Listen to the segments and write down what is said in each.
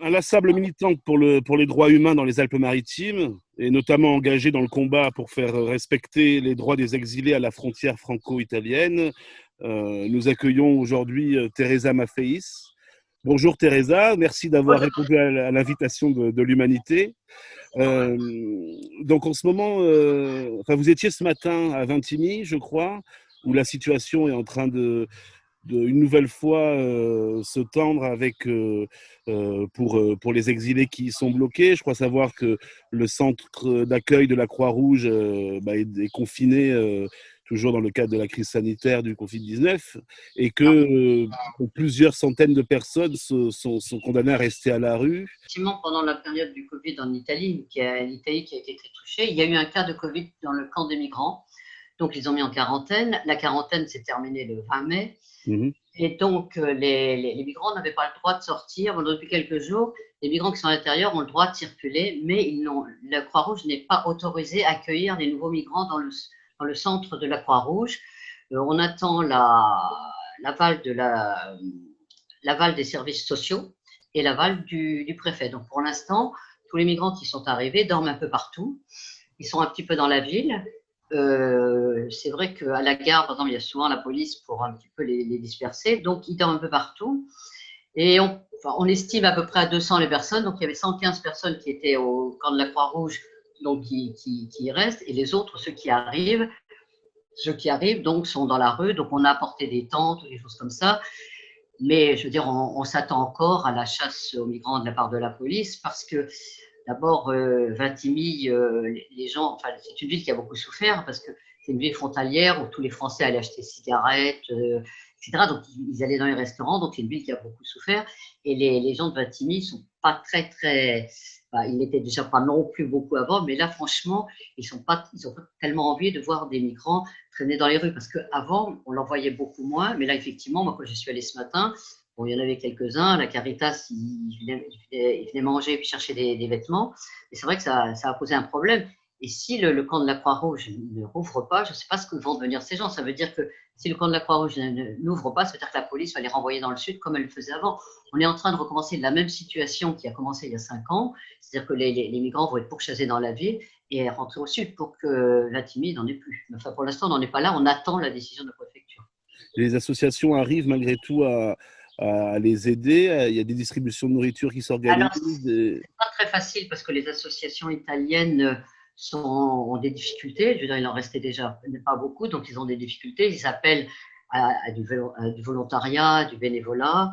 inlassable militante pour les droits humains dans les Alpes-Maritimes, et notamment engagée dans le combat pour faire respecter les droits des exilés à la frontière franco-italienne, nous accueillons aujourd'hui Teresa Maffeis. Bonjour Teresa, merci d'avoir répondu à l'invitation de l'Humanité. Euh, donc en ce moment, vous étiez ce matin à Vintimille, je crois, où la situation est en train une nouvelle fois se tendre pour les exilés qui sont bloqués. Je crois savoir que le centre d'accueil de la Croix-Rouge est confiné, toujours dans le cadre de la crise sanitaire du Covid-19, et que plusieurs centaines de personnes sont condamnées à rester à la rue. Effectivement, pendant la période du Covid en Italie, l'Italie qui a été très touchée, il y a eu un cas de Covid dans le camp des migrants. Donc, ils ont mis en quarantaine. La quarantaine s'est terminée le 20 mai. Mmh. Et donc, les migrants n'avaient pas le droit de sortir. Depuis quelques jours, les migrants qui sont à l'intérieur ont le droit de circuler, mais la Croix-Rouge n'est pas autorisée à accueillir les nouveaux migrants dans le centre de la Croix-Rouge. On attend l'aval des services sociaux et l'aval du préfet. Donc, pour l'instant, tous les migrants qui sont arrivés dorment un peu partout. Ils sont un petit peu dans la ville. C'est vrai qu'à la gare, par exemple, il y a souvent la police pour un petit peu les disperser. Donc, ils dorment un peu partout. Et on estime à peu près à 200 les personnes. Donc, il y avait 115 personnes qui étaient au camp de la Croix-Rouge, donc qui y restent. Et les autres, ceux qui arrivent, donc, sont dans la rue. Donc, on a apporté des tentes ou des choses comme ça. Mais, je veux dire, on s'attend encore à la chasse aux migrants de la part de la police parce que d'abord, Vintimille, les gens, c'est une ville qui a beaucoup souffert parce que c'est une ville frontalière où tous les Français allaient acheter des cigarettes, etc. Donc, ils allaient dans les restaurants. Donc, c'est une ville qui a beaucoup souffert. Et les gens de Vintimille ne sont pas très. Ils n'étaient déjà pas non plus beaucoup avant, mais là, franchement, ils n'ont pas tellement envie de voir des migrants traîner dans les rues parce qu'avant, on l'en voyait beaucoup moins. Mais là, effectivement, moi, quand je suis allée ce matin, il y en avait quelques-uns. La Caritas, ils venaient manger et chercher des vêtements. Et c'est vrai que ça a posé un problème. Et si le camp de la Croix-Rouge ne rouvre pas, je ne sais pas ce que vont devenir ces gens. Ça veut dire que si le camp de la Croix-Rouge n'ouvre pas, ça veut dire que la police va les renvoyer dans le sud comme elle le faisait avant. On est en train de recommencer la même situation qui a commencé il y a 5 ans. C'est-à-dire que les migrants vont être pourchassés dans la ville et rentrer au sud pour que Vintimille n'en ait plus. Enfin, pour l'instant, on n'en est pas là. On attend la décision de la préfecture. Les associations arrivent malgré tout à les aider. Il y a des distributions de nourriture qui s'organisent. Alors, c'est pas très facile parce que les associations italiennes ont des difficultés. Je veux dire, il en restait déjà pas beaucoup, donc ils ont des difficultés. Ils appellent à du volontariat, du bénévolat.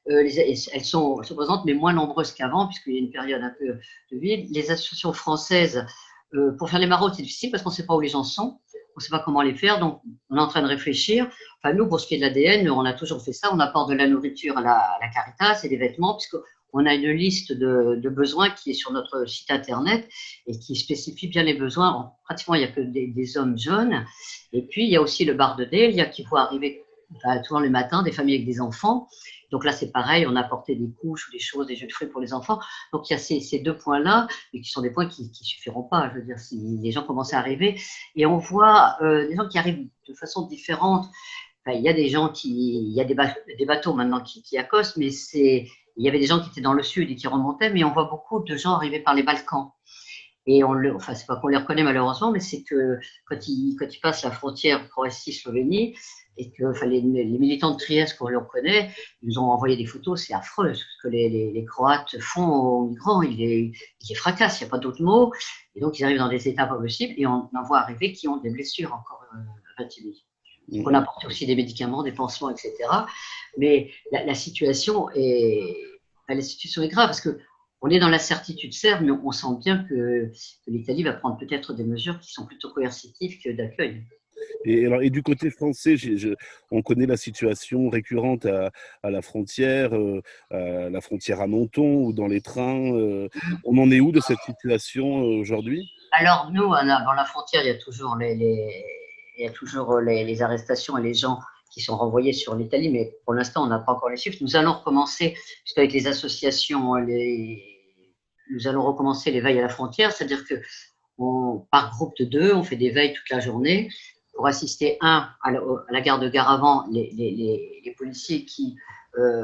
Elles sont présentes, mais moins nombreuses qu'avant, puisqu'il y a une période un peu de vide. Les associations françaises, pour faire les maraudes, c'est difficile parce qu'on ne sait pas où les gens sont. On ne sait pas comment les faire, donc on est en train de réfléchir. Enfin, nous, pour ce qui est de l'ADN, on a toujours fait ça. On apporte de la nourriture à la Caritas et des vêtements, puisqu'on a une liste de besoins qui est sur notre site internet et qui spécifie bien les besoins. Pratiquement, il n'y a que des hommes jeunes. Et puis, il y a aussi le bar de Delia qui voit arriver souvent le matin des familles avec des enfants. Donc là, c'est pareil, on a apporté des couches ou des choses, des jus de fruits pour les enfants. Donc il y a ces deux points-là, mais qui sont des points qui ne suffiront pas. Je veux dire, si les gens commencent à arriver, et on voit des gens qui arrivent de façon différente. Enfin, il y a des gens il y a des bateaux maintenant qui accostent, mais il y avait des gens qui étaient dans le sud et qui remontaient, mais on voit beaucoup de gens arriver par les Balkans. Et c'est pas qu'on les reconnaît malheureusement, mais c'est que quand ils passent la frontière Croatie-Slovénie, et que les militants de Trieste qu'on leur connaît, ils nous ont envoyé des photos, c'est affreux, ce que les Croates font aux migrants, ils les fracassent, il n'y a pas d'autre mot, et donc ils arrivent dans des états pas possibles, et on en voit arriver qui ont des blessures encore à Vintimille. Donc on apporte aussi des médicaments, des pansements, etc. Mais la situation est grave, parce que on est dans l'incertitude, certes, mais on sent bien que l'Italie va prendre peut-être des mesures qui sont plutôt coercitives que d'accueil. Et du côté français, on connaît la situation récurrente à la frontière à Menton ou dans les trains. On en est où de cette situation aujourd'hui? Alors nous, dans la frontière, il y a toujours les arrestations et les gens qui sont renvoyés sur l'Italie, mais pour l'instant, on n'a pas encore les chiffres. Nous allons recommencer, puisqu'avec les associations, nous allons recommencer les veilles à la frontière, c'est-à-dire que par groupe de 2, on fait des veilles toute la journée pour assister, à la gare de Garavan, les policiers qui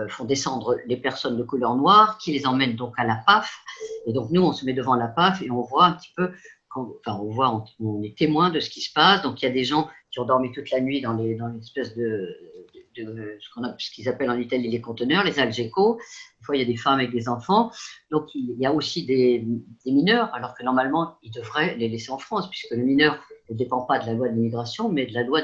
font descendre les personnes de couleur noire, qui les emmènent donc à la PAF. Et donc nous, on se met devant la PAF et on voit un petit peu, on est témoin de ce qui se passe. Donc il y a des gens qui ont dormi toute la nuit dans l'espèce de ce qu'ils appellent en Italie les conteneurs, les algeco. Des fois, il y a des femmes avec des enfants. Donc, il y a aussi des mineurs, alors que normalement, ils devraient les laisser en France, puisque le mineur ne dépend pas de la loi de l'immigration, mais de la loi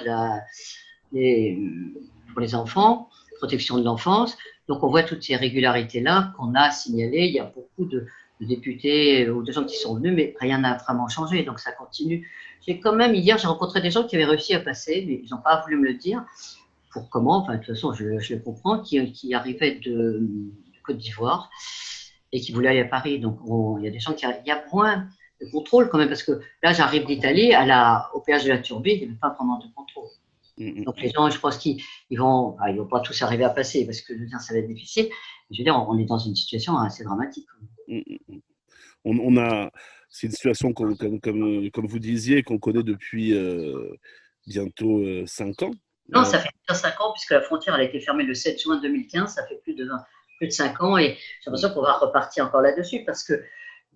pour les enfants, protection de l'enfance. Donc, on voit toutes ces régularités-là qu'on a signalées. Il y a beaucoup de députés ou de gens qui sont venus, mais rien n'a vraiment changé. Donc, ça continue. Hier, j'ai rencontré des gens qui avaient réussi à passer, mais ils n'ont pas voulu me le dire. Pour comment, enfin, de toute façon, je le comprends, qui arrivaient de Côte d'Ivoire et qui voulaient aller à Paris. Donc, il y a des gens il y a moins de contrôle quand même, parce que là, j'arrive d'Italie, au péage de la Turbie, il n'y avait pas vraiment de contrôle. Donc, les gens, je pense qu'ils vont pas tous arriver à passer, parce que, je veux dire, ça va être difficile. Je veux dire, on est dans une situation assez dramatique. C'est une situation, comme vous disiez, qu'on connaît depuis bientôt 5 ans. Non, ça fait déjà 5 ans, puisque la frontière a été fermée le 7 juin 2015, ça fait plus de 5 ans, et j'ai l'impression qu'on va repartir encore là-dessus, parce que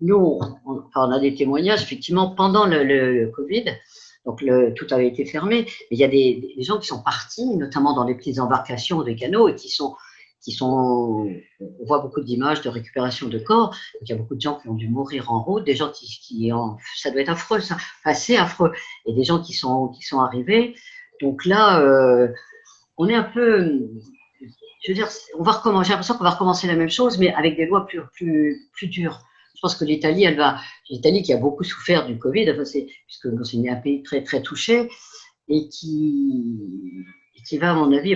nous, on a des témoignages, effectivement, pendant le Covid, donc tout avait été fermé, mais il y a des gens qui sont partis, notamment dans les petites embarcations, des canaux, et on voit beaucoup d'images de récupération de corps. Donc, il y a beaucoup de gens qui ont dû mourir en route, des gens ça doit être affreux, ça, assez affreux, et des gens qui sont arrivés. Donc là, on est un peu, je veux dire, j'ai l'impression qu'on va recommencer la même chose, mais avec des lois plus dures. Je pense que l'Italie qui a beaucoup souffert du Covid, puisque c'est un pays très, très touché, et qui va, à mon avis,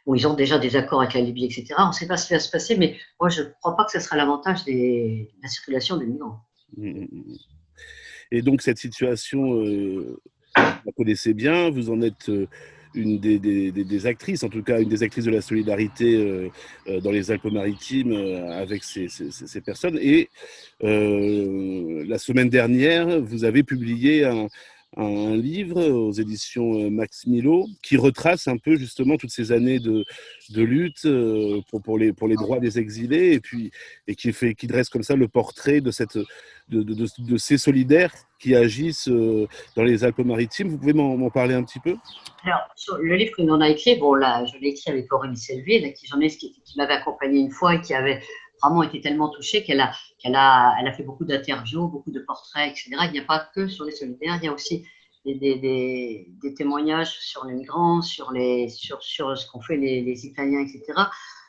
ils ont déjà des accords avec la Libye, etc. On ne sait pas ce qui va se passer, mais moi, je ne crois pas que ce sera l'avantage de la circulation des migrants. Et donc, cette situation, vous la connaissez bien, vous en êtes une des actrices, en tout cas une des actrices de la solidarité dans les Alpes-Maritimes avec ces personnes. Et la semaine dernière, vous avez publié un livre aux éditions Max Milo qui retrace un peu justement toutes ces années de lutte pour les droits des exilés et qui dresse comme ça le portrait de ces solidaires qui agissent dans les Alpes-Maritimes. Vous pouvez m'en parler un petit peu? Alors, sur le livre que l'on a écrit, je l'ai écrit avec Aurélie Selvier, qui m'avait accompagnée une fois et qui avait vraiment été tellement touchée qu'elle a fait beaucoup d'interviews, beaucoup de portraits, etc. Il n'y a pas que sur les solidaires, il y a aussi des témoignages sur les migrants, sur ce qu'ont fait les Italiens, etc.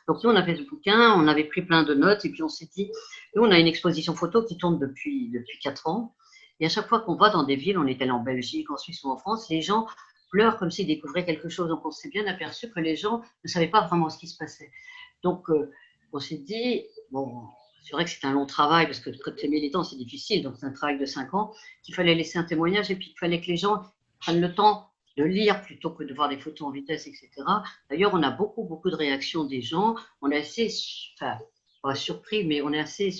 Donc nous, on a fait ce bouquin, on avait pris plein de notes et puis on s'est dit, nous, on a une exposition photo qui tourne depuis 4 ans. Et à chaque fois qu'on va dans des villes, on est allé en Belgique, en Suisse ou en France, les gens pleurent comme s'ils découvraient quelque chose. Donc on s'est bien aperçu que les gens ne savaient pas vraiment ce qui se passait. Donc on s'est dit, bon, c'est vrai que c'est un long travail, parce que quand tu es militant, c'est difficile, donc c'est un travail de 5 ans, qu'il fallait laisser un témoignage et puis qu'il fallait que les gens prennent le temps de lire plutôt que de voir des photos en vitesse, etc. D'ailleurs, on a beaucoup de réactions des gens. On est assez, pas surpris, mais on est assez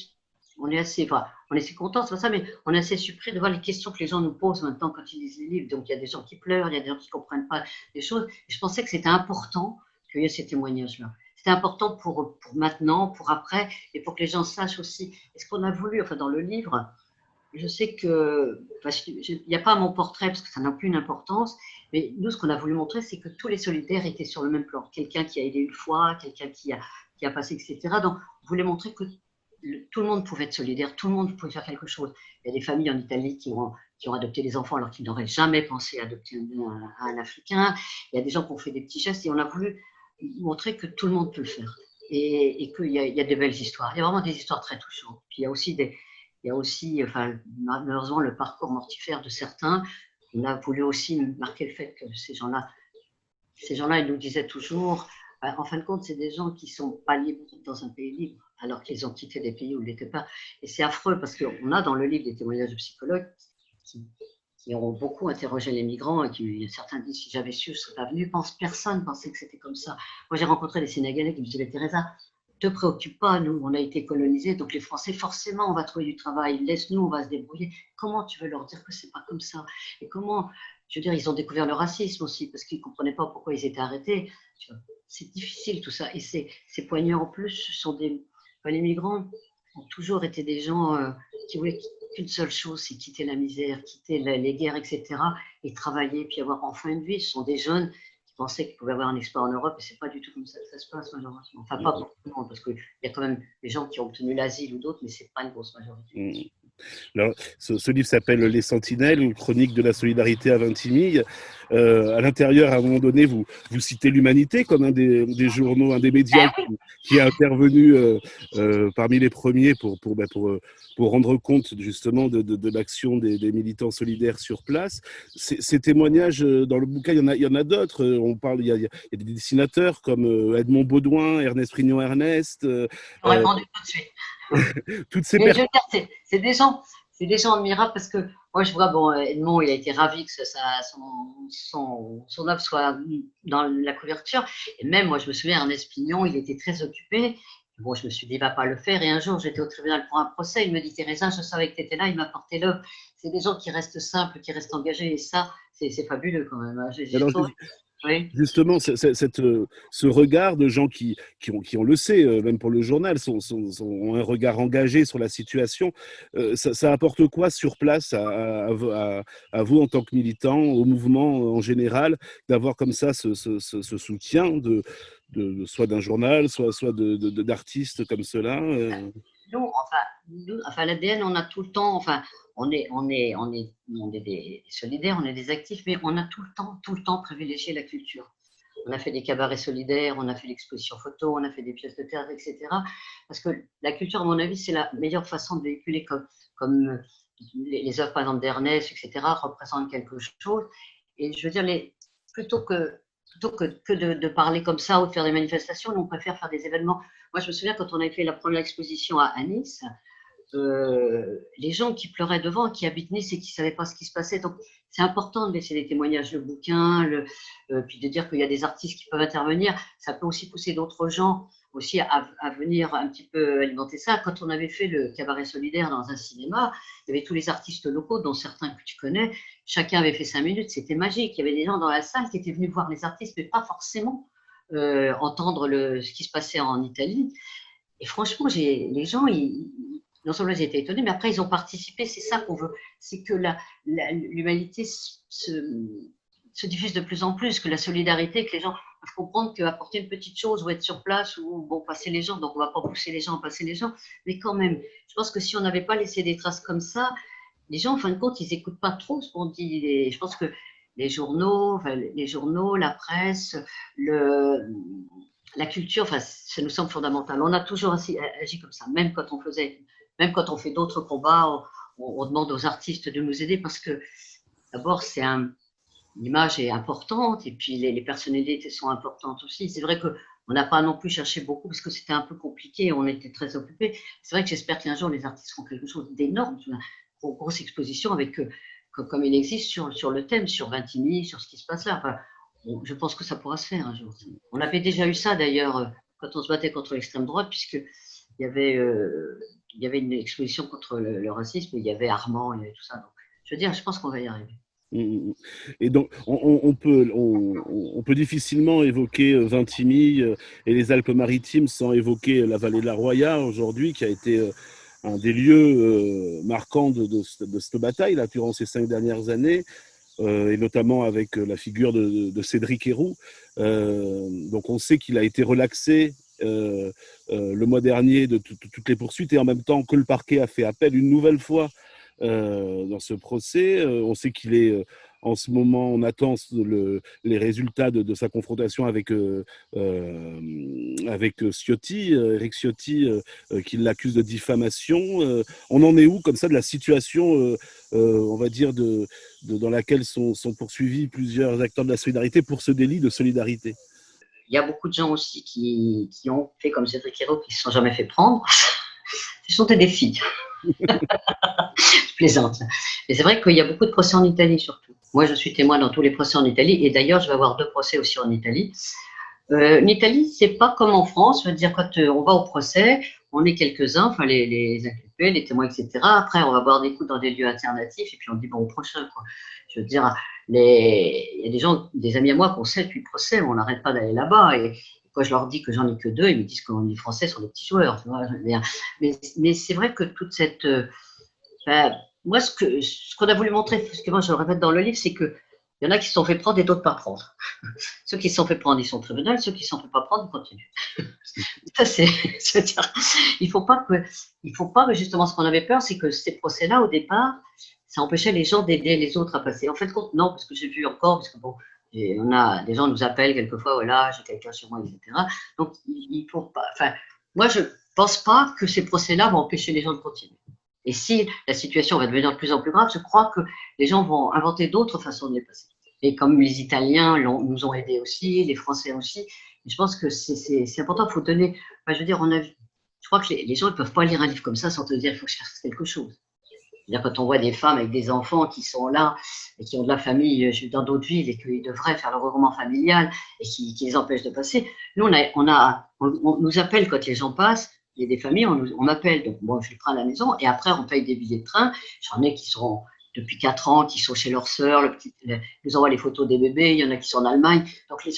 contents, c'est pas ça, mais on est assez surpris de voir les questions que les gens nous posent maintenant quand ils lisent les livres. Donc, il y a des gens qui pleurent, il y a des gens qui ne comprennent pas les choses. Et je pensais que c'était important qu'il y ait ces témoignages-là. C'était important pour maintenant, pour après, et pour que les gens sachent aussi. Et ce qu'on a voulu, dans le livre, je sais que, il n'y a pas mon portrait parce que ça n'a aucune importance, mais nous, ce qu'on a voulu montrer, c'est que tous les solidaires étaient sur le même plan. Quelqu'un qui a aidé une fois, quelqu'un qui a passé, etc. Donc, on voulait montrer que tout le monde pouvait être solidaire, tout le monde pouvait faire quelque chose. Il y a des familles en Italie qui ont adopté des enfants alors qu'ils n'auraient jamais pensé adopter un Africain. Il y a des gens qui ont fait des petits gestes et on a voulu montrer que tout le monde peut le faire et qu'il y a des belles histoires. Il y a vraiment des histoires très touchantes. Puis il y a aussi, malheureusement, le parcours mortifère de certains. On a voulu aussi marquer le fait que ces gens-là, ils nous disaient toujours, en fin de compte, c'est des gens qui ne sont pas libres dans un pays libre, alors qu'ils ont quitté des pays où ils n'étaient pas. Et c'est affreux parce qu'on a dans le livre des témoignages de psychologues qui ont beaucoup interrogé les migrants et certains disent, si j'avais su, je ne serais pas venu. Personne pensait que c'était comme ça. Moi, j'ai rencontré des Sénégalais qui me disaient, Teresa, ne te préoccupe pas, nous, on a été colonisés, donc les Français, forcément, on va trouver du travail, laisse-nous, on va se débrouiller. Comment tu veux leur dire que ce n'est pas comme ça? Et comment je veux dire, ils ont découvert le racisme aussi, parce qu'ils ne comprenaient pas pourquoi ils étaient arrêtés. C'est difficile tout ça, et c'est poignant en plus. Les migrants ont toujours été des gens qui voulaient qu'une seule chose, c'est quitter la misère, quitter les guerres, etc., et travailler, puis avoir enfin une vie. Ce sont des jeunes qui pensaient qu'ils pouvaient avoir un espoir en Europe, et c'est pas du tout comme ça que ça se passe, malheureusement. Enfin, pas pour tout le monde, parce qu'il y a quand même des gens qui ont obtenu l'asile ou d'autres, mais c'est pas une grosse majorité. Alors, ce livre s'appelle Les Sentinelles, une chronique de la solidarité à Vintimille. À l'intérieur, à un moment donné, vous citez l'Humanité comme un des journaux, un des médias qui est intervenu parmi les premiers pour rendre compte justement de l'action des militants solidaires sur place. Ces témoignages, dans le bouquin, il y en a d'autres. On parle, il y a des dessinateurs comme Edmond Baudouin, Ernest Prignon-Ernest. Répondu tout de suite. Toutes ces personnes. C'est des gens admirables parce que moi je vois, bon, Edmond, il a été ravi que son œuvre soit dans la couverture. Et même moi, je me souviens, Ernest Pignon, il était très occupé. Bon, je me suis dit, il ne va pas le faire. Et un jour, j'étais au tribunal pour un procès. Il me dit, Teresa, je savais que tu étais là. Il m'a porté l'œuvre. C'est des gens qui restent simples, qui restent engagés. Et ça, c'est fabuleux quand même. Oui. Justement, ce regard de gens qui on le sait, même pour le journal, ont un regard engagé sur la situation, ça apporte quoi sur place à vous en tant que militant, au mouvement en général, d'avoir comme ça ce soutien soit d'un journal, soit d'artistes comme cela Nous, l'ADN, on a tout le temps, on est des solidaires, on est des actifs, mais on a tout le temps privilégié la culture. On a fait des cabarets solidaires, on a fait l'exposition photo, on a fait des pièces de théâtre, etc. Parce que la culture, à mon avis, c'est la meilleure façon de véhiculer, comme les œuvres, par exemple, d'Ernest, etc., représentent quelque chose. Et je veux dire, plutôt que de parler comme ça ou de faire des manifestations, nous, on préfère faire des événements. Moi, je me souviens quand on avait fait la première exposition à Nice, les gens qui pleuraient devant, qui habitent Nice et qui ne savaient pas ce qui se passait. Donc, c'est important de laisser des témoignages, le bouquin, puis de dire qu'il y a des artistes qui peuvent intervenir. Ça peut aussi pousser d'autres gens aussi à venir un petit peu alimenter ça. Quand on avait fait le cabaret solidaire dans un cinéma, il y avait tous les artistes locaux, dont certains que tu connais. Chacun avait fait 5 minutes, c'était magique. Il y avait des gens dans la salle qui étaient venus voir les artistes, mais pas forcément entendre ce qui se passait en Italie. Et franchement, les gens, non seulement ils étaient étonnés, mais après ils ont participé. C'est ça qu'on veut, c'est que l'humanité se diffuse de plus en plus, que la solidarité, que les gens peuvent comprendre qu'apporter une petite chose ou être sur place ou passer les gens, donc on ne va pas pousser les gens à passer les gens, mais quand même, je pense que si on n'avait pas laissé des traces comme ça, les gens, en fin de compte, ils n'écoutent pas trop ce qu'on dit. Et je pense que les journaux, la presse, la culture, ça nous semble fondamental. On a toujours agi comme ça, même quand on fait d'autres combats, on demande aux artistes de nous aider parce que d'abord, l'image est importante et puis les personnalités sont importantes aussi. C'est vrai qu'on n'a pas non plus cherché beaucoup parce que c'était un peu compliqué, on était très occupés. C'est vrai que j'espère qu'un jour, les artistes feront quelque chose d'énorme, une grosse exposition comme il existe sur le thème, sur Vintimille, sur ce qui se passe là. Je pense que ça pourra se faire un jour. On avait déjà eu ça d'ailleurs quand on se battait contre l'extrême droite, puisqu'il y avait une exposition contre le racisme, il y avait Armand, il y avait tout ça. Donc, je veux dire, je pense qu'on va y arriver. Et donc, on peut difficilement évoquer Vintimille et les Alpes-Maritimes sans évoquer la vallée de la Roya aujourd'hui, qui a été un des lieux marquants de cette bataille là, durant ces 5 dernières années. Et notamment avec la figure de Cédric Héroux. Donc on sait qu'il a été relaxé le mois dernier de toutes les poursuites et en même temps que le parquet a fait appel une nouvelle fois dans ce procès. On sait qu'il est en ce moment, on attend les résultats de sa confrontation avec Ciotti, Eric Ciotti, qui l'accuse de diffamation. On en est où, comme ça, de la situation, on va dire, dans laquelle sont poursuivis plusieurs acteurs de la solidarité pour ce délit de solidarité? Il y a beaucoup de gens aussi qui ont fait comme Cédric Héroux, qui ne se sont jamais fait prendre. Ce sont des filles. Je plaisante. Mais c'est vrai qu'il y a beaucoup de procès en Italie, surtout. Moi, je suis témoin dans tous les procès en Italie. Et d'ailleurs, je vais avoir 2 procès aussi en Italie. En Italie, c'est pas comme en France. Je veux dire, quand on va au procès, on est quelques-uns, les inculpés, les témoins, etc. Après, on va boire des coups dans des lieux alternatifs. Et puis, on dit, bon, au prochain, quoi. Je veux dire, il y a des gens, des amis à moi qui ont 7-8 procès, on n'arrête pas d'aller là-bas. Et quand je leur dis que j'en ai que 2, ils me disent que les Français sont des petits joueurs. Tu vois, mais c'est vrai que toute cette. Moi, ce qu'on a voulu montrer, parce que moi je le répète dans le livre, c'est qu'il y en a qui se sont fait prendre et d'autres pas prendre. Ceux qui se sont fait prendre, ils sont au tribunal, ceux qui ne se sont fait pas prendre, ils continuent. Ça, c'est-à-dire, il ne faut pas que, justement, ce qu'on avait peur, c'est que ces procès-là, au départ, ça empêchait les gens d'aider les autres à passer. En fait, non, parce que j'ai vu encore, parce que bon, des gens nous appellent quelquefois, voilà, j'ai quelqu'un sur moi, etc. Donc, il faut pas. Enfin, moi, je ne pense pas que ces procès-là vont empêcher les gens de continuer. Et si la situation va devenir de plus en plus grave, je crois que les gens vont inventer d'autres façons de les passer. Et comme les Italiens nous ont aidés aussi, les Français aussi, je pense que c'est important. Il faut donner. Enfin, je veux dire, je crois que les gens ne peuvent pas lire un livre comme ça sans te dire qu'il faut que je fasse quelque chose. C'est-à-dire, quand on voit des femmes avec des enfants qui sont là et qui ont de la famille dans d'autres villes et qu'ils devraient faire le regroupement familial et qui les empêchent de passer, nous, on nous appelle quand les gens passent. Il y a des familles, on m'appelle, donc moi je les prends à la maison et après on paye des billets de train. J'en ai qui sont depuis 4 ans, qui sont chez leur sœur, ils nous envoient les photos des bébés, il y en a qui sont en Allemagne, donc et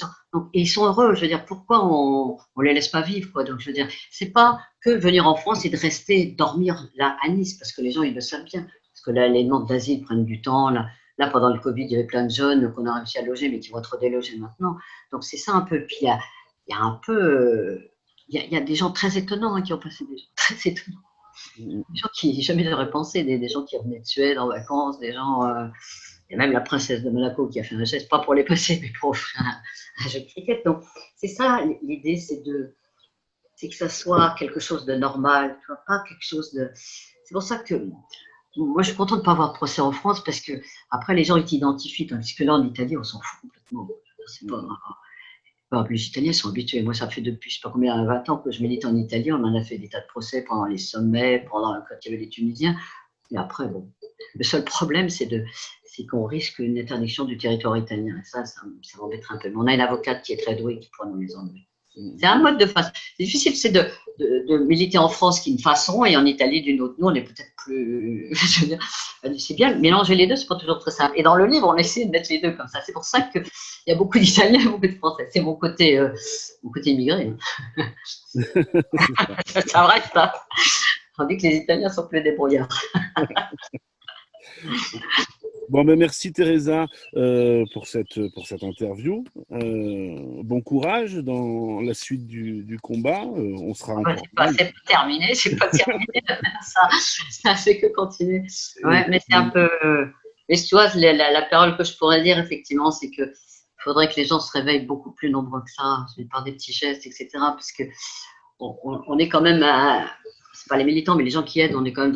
ils sont heureux. Je veux dire, pourquoi on les laisse pas vivre, quoi. Donc je veux dire, c'est pas que venir en France et de rester dormir là à Nice, parce que les gens ils le savent bien, parce que là les demandes d'asile prennent du temps. Là pendant le Covid, il y avait plein de jeunes qu'on a réussi à loger, mais qui vont être délogés maintenant. Donc c'est ça un peu. Puis il y a un peu il y a des gens très étonnants qui ont passé des gens très étonnants. Des gens qui jamais j'aurais pensé, des gens qui revenaient de Suède en vacances, des gens. Il y a même la princesse de Monaco qui a fait un geste, pas pour les passer, mais pour offrir un jeu de cricket. Donc c'est ça l'idée, c'est que ça soit quelque chose de normal, tu vois, pas quelque chose de. C'est pour ça que moi je suis contente de ne pas avoir de procès en France parce que après les gens ils t'identifient, tandis que là en Italie on s'en fout complètement. C'est pas. Les Italiens sont habitués. Moi, ça fait depuis, je ne sais pas combien, 20 ans que je milite en Italie. On en a fait des tas de procès pendant les sommets, quand il y avait les Tunisiens. Et après, bon, le seul problème, c'est qu'on risque une interdiction du territoire italien. Et ça m'embêterait un peu. Mais on a une avocate qui est très douée qui pourra nous les enlever. C'est un mode de façon. C'est difficile, c'est de militer en France d'une façon et en Italie d'une autre. Nous, on est peut-être plus. Je veux dire, c'est bien, mélanger les deux, c'est pas toujours très simple. Et dans le livre, on essaie de mettre les deux comme ça. C'est pour ça qu'il y a beaucoup d'Italiens et beaucoup de Français. C'est mon côté immigré. Ça vrai, ça. On dit que les Italiens sont plus débrouillards. Bon, ben merci Teresa pour cette interview. Bon courage dans la suite du combat. On sera encore. C'est pas terminé, c'est pas terminé. Ça fait que continuer. Ouais, mais c'est un peu. Mais tu vois, la parole que je pourrais dire effectivement, c'est que faudrait que les gens se réveillent beaucoup plus nombreux que ça, par des petits gestes, etc. Parce que on est quand même, c'est pas les militants, mais les gens qui aident, on est quand même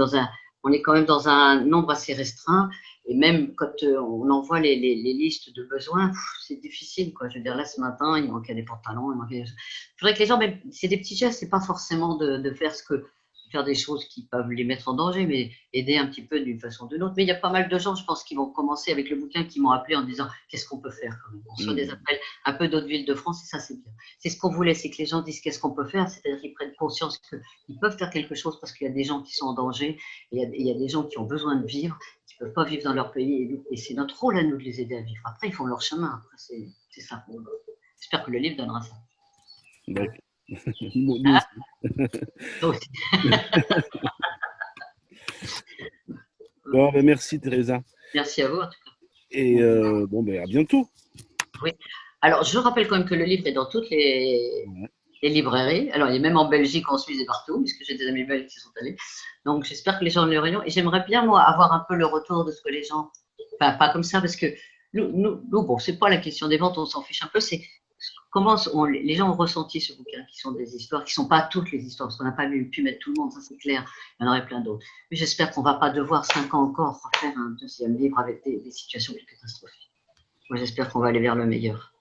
dans un nombre assez restreint. Et même quand on envoie les listes de besoins, c'est difficile, quoi. Je veux dire, là, ce matin, il manquait des pantalons, il faudrait que les gens, même, c'est des petits gestes, c'est pas forcément de faire des choses qui peuvent les mettre en danger, mais aider un petit peu d'une façon ou d'une autre. Mais il y a pas mal de gens, je pense, qui vont commencer avec le bouquin, qui m'ont appelé en disant qu'est-ce qu'on peut faire quand même. On reçoit des appels un peu d'autres villes de France, et ça, c'est bien. C'est ce qu'on voulait, c'est que les gens disent qu'est-ce qu'on peut faire, c'est-à-dire qu'ils prennent conscience qu'ils peuvent faire quelque chose parce qu'il y a des gens qui sont en danger, et il y a des gens qui ont besoin de vivre, qui ne peuvent pas vivre dans leur pays, et c'est notre rôle à nous de les aider à vivre. Après, ils font leur chemin, après, c'est ça. J'espère que le livre donnera ça. D'accord. Bon, ben merci Teresa. Merci à vous en tout cas. Et à bientôt. Oui. Alors, je rappelle quand même que le livre est dans toutes les librairies. Alors, il est même en Belgique, en Suisse et partout, puisque j'ai des amis belges qui sont allés. Donc, j'espère que les gens le liront. Et j'aimerais bien, moi, avoir un peu le retour de ce que les gens. Enfin, pas comme ça, parce que nous bon, c'est pas la question des ventes, on s'en fiche un peu, c'est comment les gens ont ressenti ce bouquin, qui sont des histoires, qui ne sont pas toutes les histoires, parce qu'on n'a pas pu mettre tout le monde, ça c'est clair, il y en aurait plein d'autres. Mais j'espère qu'on ne va pas devoir 5 ans encore refaire un deuxième livre avec des situations plus catastrophiques. Moi j'espère qu'on va aller vers le meilleur.